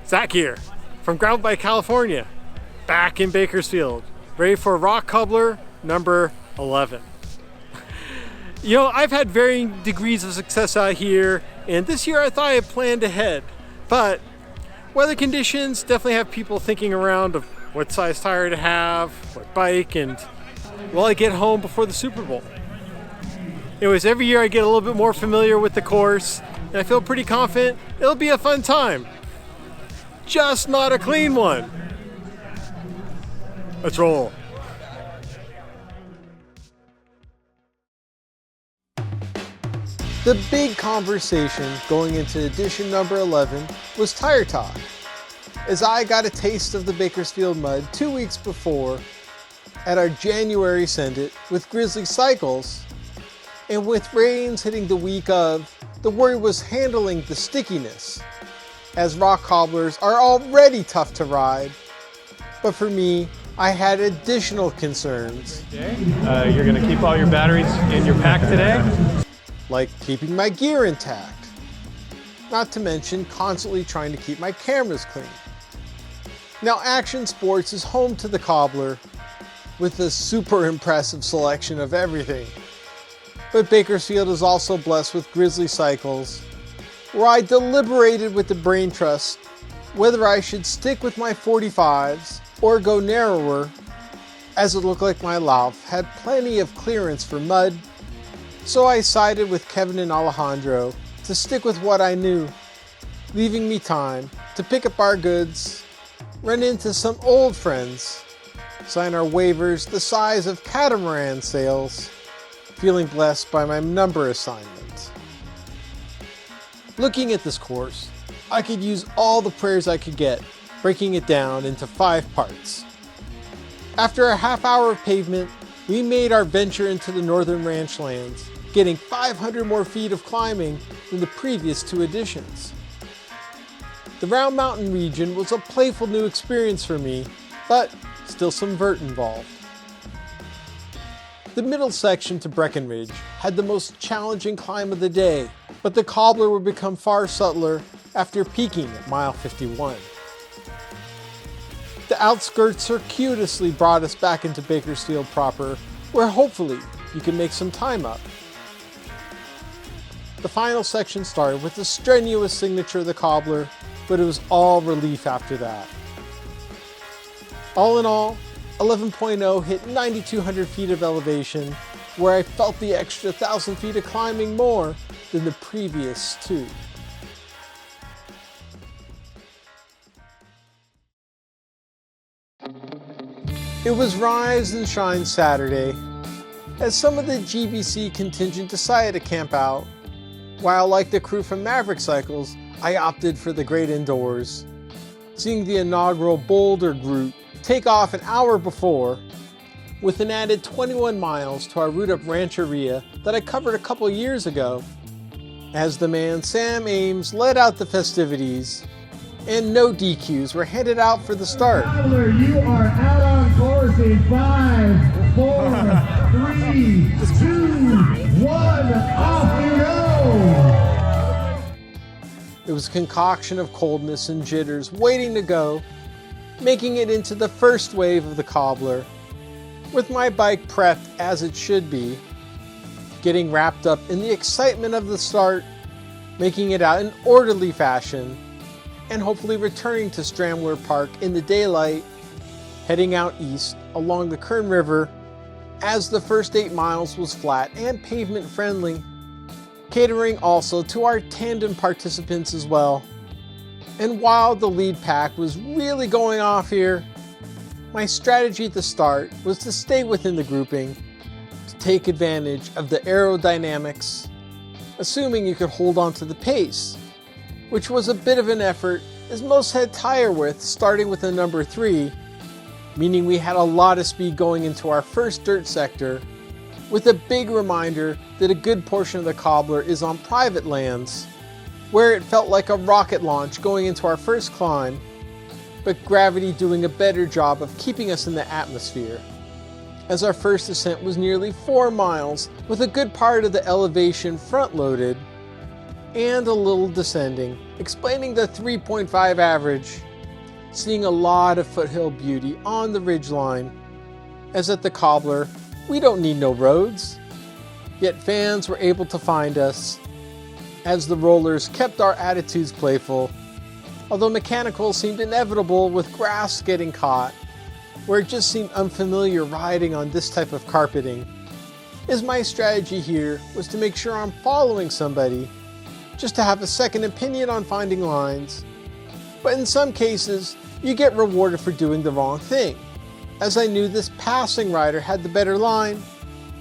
Zach here, from Gravel Bike, California, back in Bakersfield, ready for Rock Cobbler number 11. You know, I've had varying degrees of success out here, and this year I thought I had planned ahead, but weather conditions definitely have people thinking around of what size tire to have, what bike, and will I get home before the Super Bowl? Anyways, every year I get a little bit more familiar with the course, and I feel pretty confident it'll be a fun time. Just not a clean one. Let's roll. The big conversation going into edition number 11 was tire talk, as I got a taste of the Bakersfield mud 2 weeks before at our January Send-It with Grizzly Cycles, and with rains hitting the week of, the worry was handling the stickiness, as rock cobblers are already tough to ride. But for me, I had additional concerns. You're going to keep all your batteries in your pack today? Like keeping my gear intact. Not to mention constantly trying to keep my cameras clean. Now, Action Sports is home to the Cobbler with a super impressive selection of everything. But Bakersfield is also blessed with Grizzly Cycles, where I deliberated with the brain trust whether I should stick with my 45s or go narrower, as it looked like my Lauf had plenty of clearance for mud. So I sided with Kevin and Alejandro to stick with what I knew, leaving me time to pick up our goods, run into some old friends, sign our waivers the size of catamaran sails, feeling blessed by my number assignment. Looking at this course, I could use all the prayers I could get, breaking it down into 5 parts. After a half hour of pavement, we made our venture into the northern Ranchlands, getting 500 more feet of climbing than the previous 2 editions. The Round Mountain region was a playful new experience for me, but still some vert involved. The middle section to Breckenridge had the most challenging climb of the day, but the Cobbler would become far subtler after peaking at mile 51. The Outskirts circuitously brought us back into Bakersfield proper, where hopefully you can make some time up. The final section started with the strenuous signature of the Cobbler, but it was all relief after that. All in all, 11.0 hit 9,200 feet of elevation, where I felt the extra 1,000 feet of climbing more than the previous 2. It was Rise and Shine Saturday, as some of the GBC contingent decided to camp out, while like the crew from Maverick Cycles, I opted for the great indoors, seeing the inaugural Boulder Group take off an hour before, with an added 21 miles to our route up Rancheria that I covered a couple years ago, as the man Sam Ames led out the festivities, and no DQs were handed out for the start. Cobbler, you are out on course in 5, 4, 3, 2, 1, off you go! It was a concoction of coldness and jitters waiting to go, making it into the first wave of the Cobbler, with my bike prepped as it should be, getting wrapped up in the excitement of the start, making it out in orderly fashion, and hopefully returning to Strandler Park in the daylight, heading out east along the Kern River, as the first 8 miles was flat and pavement friendly, catering also to our tandem participants as well. And while the lead pack was really going off here, my strategy at the start was to stay within the grouping, to take advantage of the aerodynamics, assuming you could hold on to the pace, which was a bit of an effort as most had tire width starting with a number 3, meaning we had a lot of speed going into our first dirt sector, with a big reminder that a good portion of the Cobbler is on private lands, where it felt like a rocket launch going into our first climb, but gravity doing a better job of keeping us in the atmosphere, as our first ascent was nearly 4 miles with a good part of the elevation front-loaded, and a little descending, explaining the 3.5 average, seeing a lot of foothill beauty on the ridgeline, as at the Cobbler, we don't need no roads. Yet fans were able to find us, as the rollers kept our attitudes playful, although mechanical seemed inevitable with grass getting caught, where it just seemed unfamiliar riding on this type of carpeting. As my strategy here was to make sure I'm following somebody, just to have a second opinion on finding lines. But in some cases, you get rewarded for doing the wrong thing, as I knew this passing rider had the better line,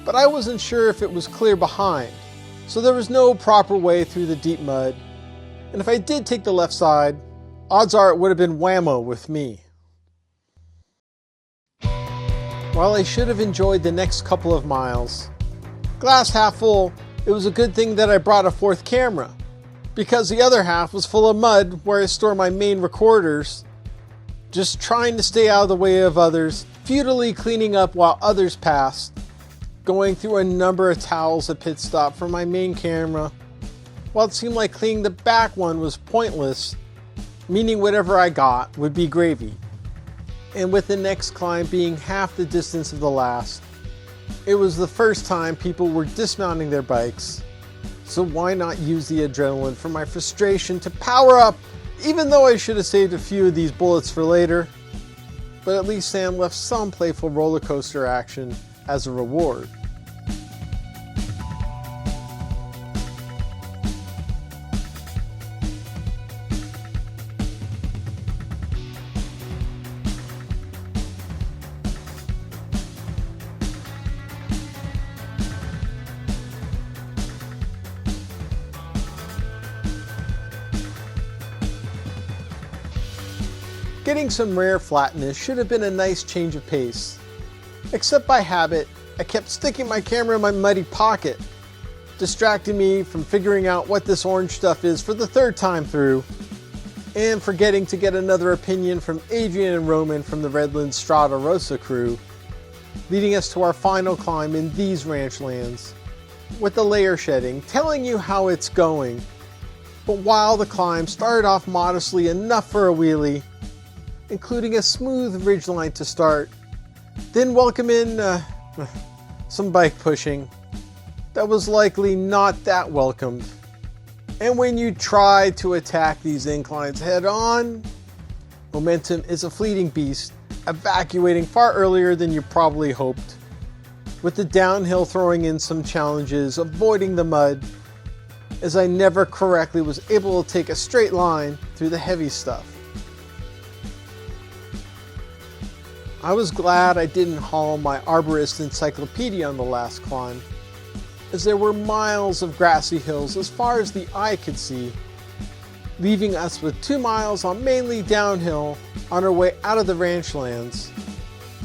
but I wasn't sure if it was clear behind, so there was no proper way through the deep mud, and if I did take the left side, odds are it would have been whammo with me. While I should have enjoyed the next couple of miles, glass half full, it was a good thing that I brought a fourth camera, because the other half was full of mud where I store my main recorders, just trying to stay out of the way of others, futilely cleaning up while others passed, going through a number of towels at pit stop for my main camera, while it seemed like cleaning the back one was pointless, meaning whatever I got would be gravy. And with the next climb being half the distance of the last, it was the first time people were dismounting their bikes, so why not use the adrenaline for my frustration to power up, even though I should have saved a few of these bullets for later. But at least Sam left some playful roller coaster action as a reward. Getting some rare flatness should have been a nice change of pace. Except by habit, I kept sticking my camera in my muddy pocket, distracting me from figuring out what this orange stuff is for the third time through, and forgetting to get another opinion from Adrian and Roman from the Redlands Strada Rosa crew, leading us to our final climb in these ranchlands, with the layer shedding telling you how it's going. But while the climb started off modestly enough for a wheelie, including a smooth ridgeline to start, then welcome in some bike pushing that was likely not that welcomed. And when you try to attack these inclines head on, momentum is a fleeting beast, evacuating far earlier than you probably hoped, with the downhill throwing in some challenges, avoiding the mud, as I never correctly was able to take a straight line through the heavy stuff. I was glad I didn't haul my arborist encyclopedia on the last climb, as there were miles of grassy hills as far as the eye could see, leaving us with 2 miles on mainly downhill on our way out of the ranchlands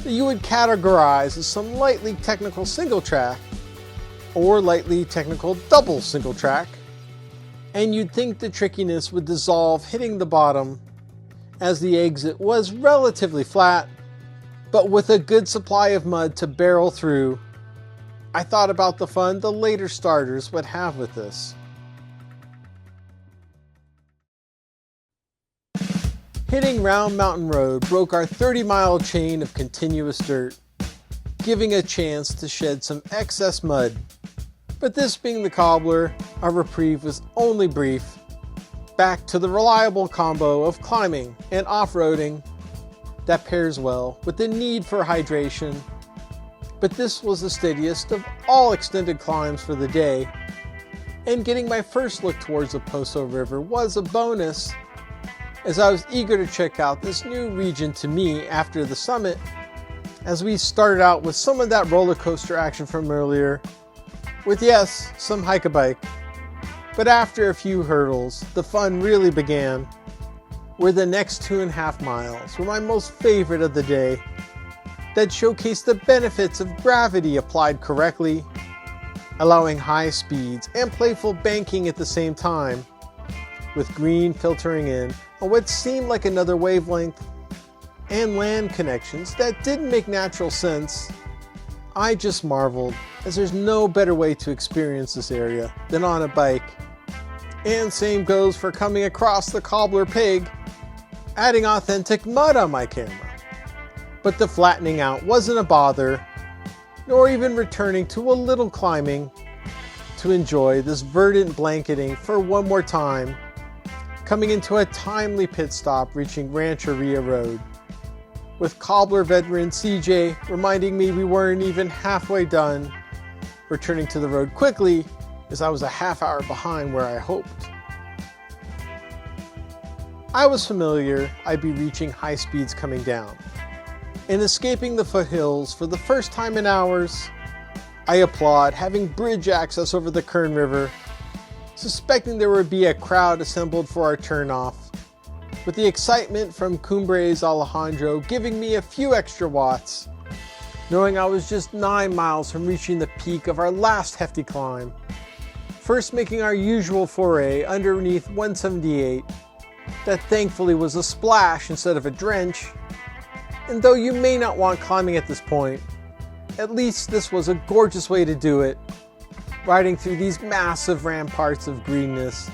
that you would categorize as some lightly technical single track or lightly technical double single track, and you'd think the trickiness would dissolve hitting the bottom, as the exit was relatively flat, but with a good supply of mud to barrel through. I thought about the fun the later starters would have with this. Hitting Round Mountain Road broke our 30-mile chain of continuous dirt, giving a chance to shed some excess mud. But this being the Cobbler, our reprieve was only brief. Back to the reliable combo of climbing and off-roading that pairs well with the need for hydration. But this was the steadiest of all extended climbs for the day, and getting my first look towards the Poso River was a bonus, as I was eager to check out this new region to me after the summit, as we started out with some of that roller coaster action from earlier, with yes, some hike-a-bike. But after a few hurdles, the fun really began, where the next 2.5 miles were my most favorite of the day, that showcased the benefits of gravity applied correctly, allowing high speeds and playful banking at the same time, with green filtering in on what seemed like another wavelength, and land connections that didn't make natural sense. I just marveled, as there's no better way to experience this area than on a bike, And same goes for coming across the Cobbler pig, adding authentic mud on my camera. But the flattening out wasn't a bother, nor even returning to a little climbing to enjoy this verdant blanketing for one more time, coming into a timely pit stop reaching Rancheria Road, with Cobbler veteran CJ reminding me we weren't even halfway done, returning to the road quickly as I was a half hour behind where I hoped. I was familiar I'd be reaching high speeds coming down, and escaping the foothills for the first time in hours. I applaud having bridge access over the Kern River, suspecting there would be a crowd assembled for our turnoff, with the excitement from Cumbres Alejandro giving me a few extra watts, knowing I was just 9 miles from reaching the peak of our last hefty climb, first making our usual foray underneath 178, that thankfully was a splash instead of a drench. And though you may not want climbing at this point, at least this was a gorgeous way to do it, riding through these massive ramparts of greenness,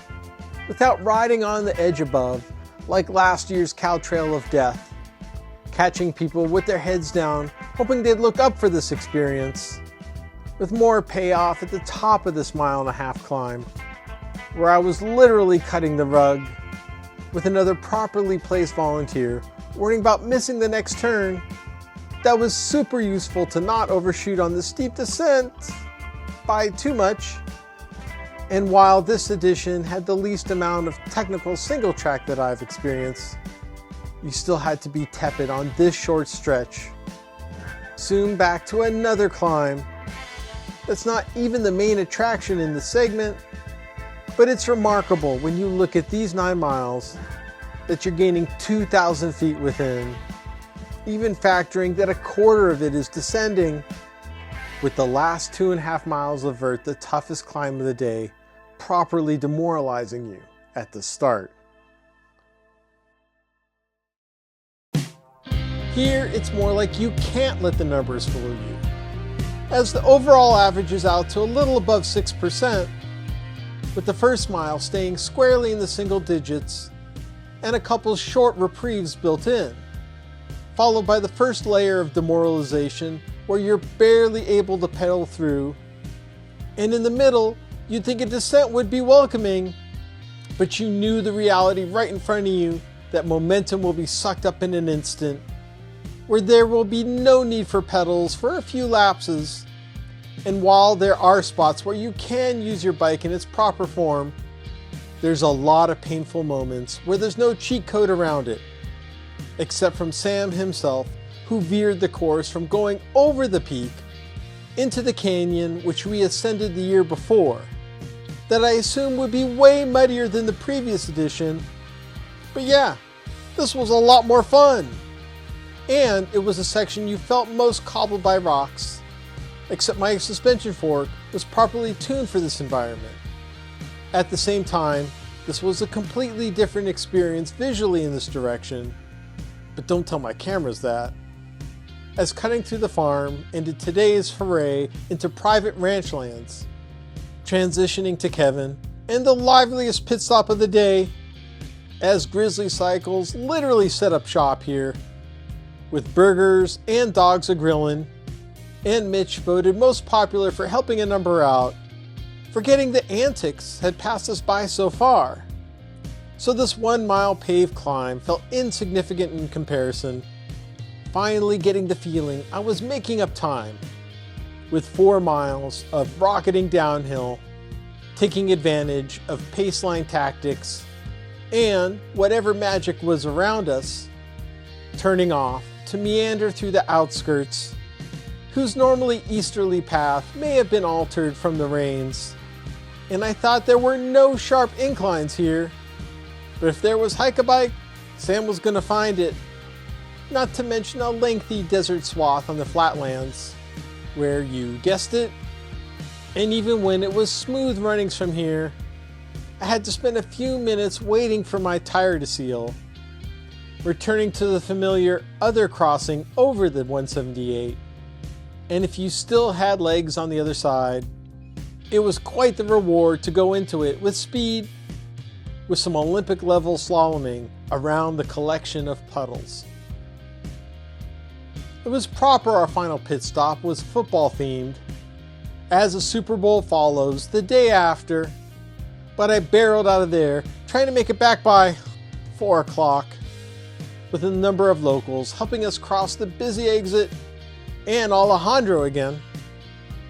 without riding on the edge above like last year's cow trail of death, catching people with their heads down, hoping they'd look up for this experience, with more payoff at the top of this 1.5-mile climb, where I was literally cutting the rug, with another properly placed volunteer worrying about missing the next turn. That was super useful to not overshoot on the steep descent by too much. And while this edition had the least amount of technical single track that I've experienced, you still had to be tepid on this short stretch. Soon back to another climb that's not even the main attraction in the segment, but it's remarkable when you look at these 9 miles that you're gaining 2,000 feet within, even factoring that a quarter of it is descending, with the last 2.5 miles of vert the toughest climb of the day, properly demoralizing you at the start. Here, it's more like you can't let the numbers fool you, as the overall averages out to a little above 6%, with the first mile staying squarely in the single digits and a couple short reprieves built in, followed by the first layer of demoralization where you're barely able to pedal through, and in the middle you'd think a descent would be welcoming, but you knew the reality right in front of you that momentum will be sucked up in an instant, where there will be no need for pedals for a few lapses. And while there are spots where you can use your bike in its proper form, there's a lot of painful moments where there's no cheat code around it, except from Sam himself, who veered the course from going over the peak into the canyon which we ascended the year before, that I assume would be way muddier than the previous edition. But yeah, this was a lot more fun. And it was a section you felt most cobbled by rocks, except my suspension fork was properly tuned for this environment. At the same time, this was a completely different experience visually in this direction, but don't tell my cameras that, as cutting through the farm ended today's foray into private ranchlands, transitioning to Kevin and the liveliest pit stop of the day, as Grizzly Cycles literally set up shop here, with burgers and dogs a-grillin', and Mitch voted most popular for helping a number out, forgetting the antics had passed us by so far. So this 1 mile paved climb felt insignificant in comparison, finally getting the feeling I was making up time, with 4 miles of rocketing downhill, taking advantage of paceline tactics, and whatever magic was around us, turning off to meander through the outskirts, whose normally easterly path may have been altered from the rains. And I thought there were no sharp inclines here, but if there was hike-a-bike, Sam was gonna find it. Not to mention a lengthy desert swath on the flatlands, where you guessed it, and even when it was smooth runnings from here, I had to spend a few minutes waiting for my tire to seal, returning to the familiar other crossing over the 178. And if you still had legs on the other side, it was quite the reward to go into it with speed with some Olympic level slaloming around the collection of puddles. It was proper our final pit stop was football themed, as the Super Bowl follows the day after, but I barreled out of there trying to make it back by 4 o'clock with a number of locals helping us cross the busy exit and Alejandro again,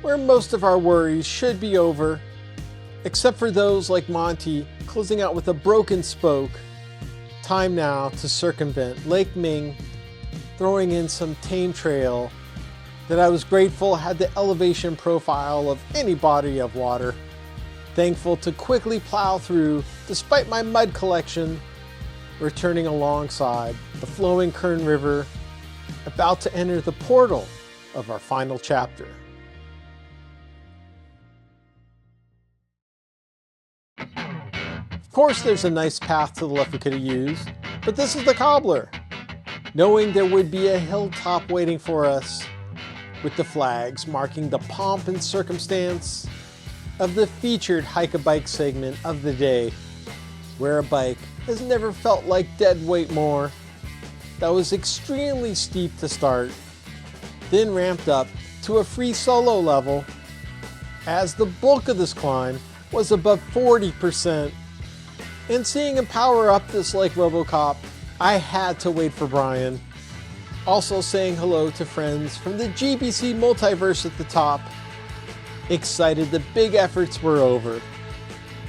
where most of our worries should be over, except for those like Monty closing out with a broken spoke. Time now to circumvent Lake Ming, throwing in some tame trail that I was grateful had the elevation profile of any body of water. Thankful to quickly plow through despite my mud collection, returning alongside the flowing Kern River, about to enter the portal of our final chapter. Of course there's a nice path to the left we could have used, but this is the Cobbler. Knowing there would be a hilltop waiting for us, with the flags marking the pomp and circumstance of the featured hike-a-bike segment of the day, where a bike has never felt like dead weight more. That was extremely steep to start, then ramped up to a free solo level, as the bulk of this climb was above 40%. And seeing him power up this like RoboCop, I had to wait for Brian. Also saying hello to friends from the GBC multiverse at the top. Excited the big efforts were over.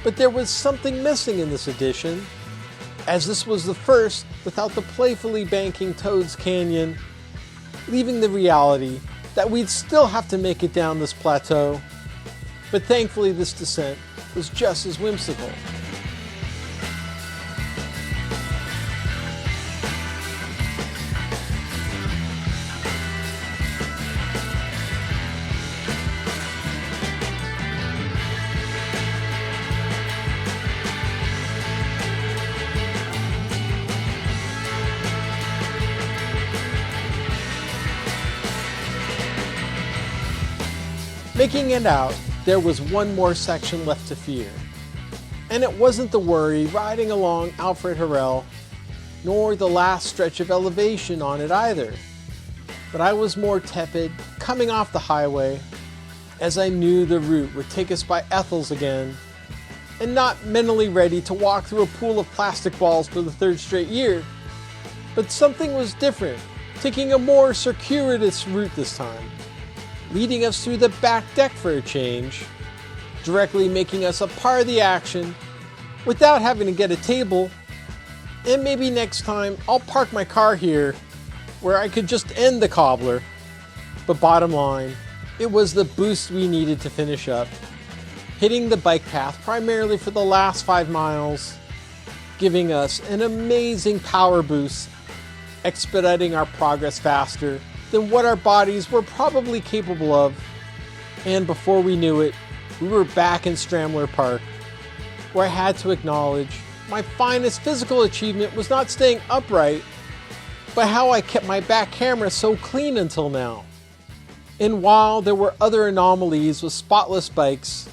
But there was something missing in this edition, as this was the first without the playfully banking Toad's Canyon, leaving the reality that we'd still have to make it down this plateau. But thankfully this descent was just as whimsical. Making it out, there was one more section left to fear. And it wasn't the worry riding along Alfred Harrell, nor the last stretch of elevation on it either. But I was more tepid coming off the highway, as I knew the route would take us by Ethel's again, and not mentally ready to walk through a pool of plastic balls for the 3rd straight year. But something was different, taking a more circuitous route this time, leading us through the back deck for a change, directly making us a part of the action without having to get a table. And maybe next time I'll park my car here where I could just end the Cobbler. But bottom line, it was the boost we needed to finish up, hitting the bike path primarily for the last 5 miles, giving us an amazing power boost, expediting our progress faster than what our bodies were probably capable of. And before we knew it, we were back in Stramler Park, where I had to acknowledge my finest physical achievement was not staying upright, but how I kept my back camera so clean until now. And while there were other anomalies with spotless bikes,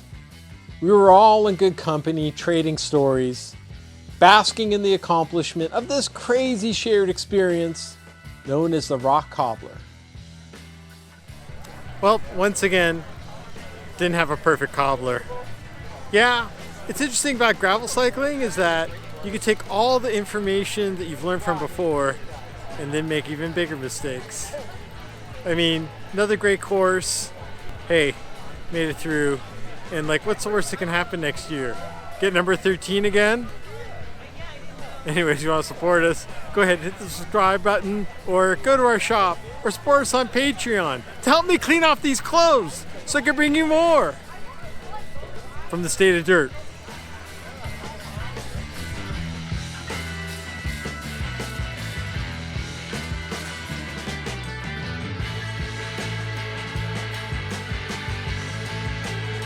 we were all in good company trading stories, basking in the accomplishment of this crazy shared experience known as the Rock Cobbler. Well, once again, didn't have a perfect cobbler. Yeah, it's interesting about gravel cycling is that you can take all the information that you've learned from before and then make even bigger mistakes. I mean, another great course. Hey, made it through. And like, what's the worst that can happen next year? Get number 13 again? Anyways, you want to support us, go ahead and hit the subscribe button or go to our shop or support us on Patreon to help me clean off these clothes so I can bring you more. From the State of Dirt,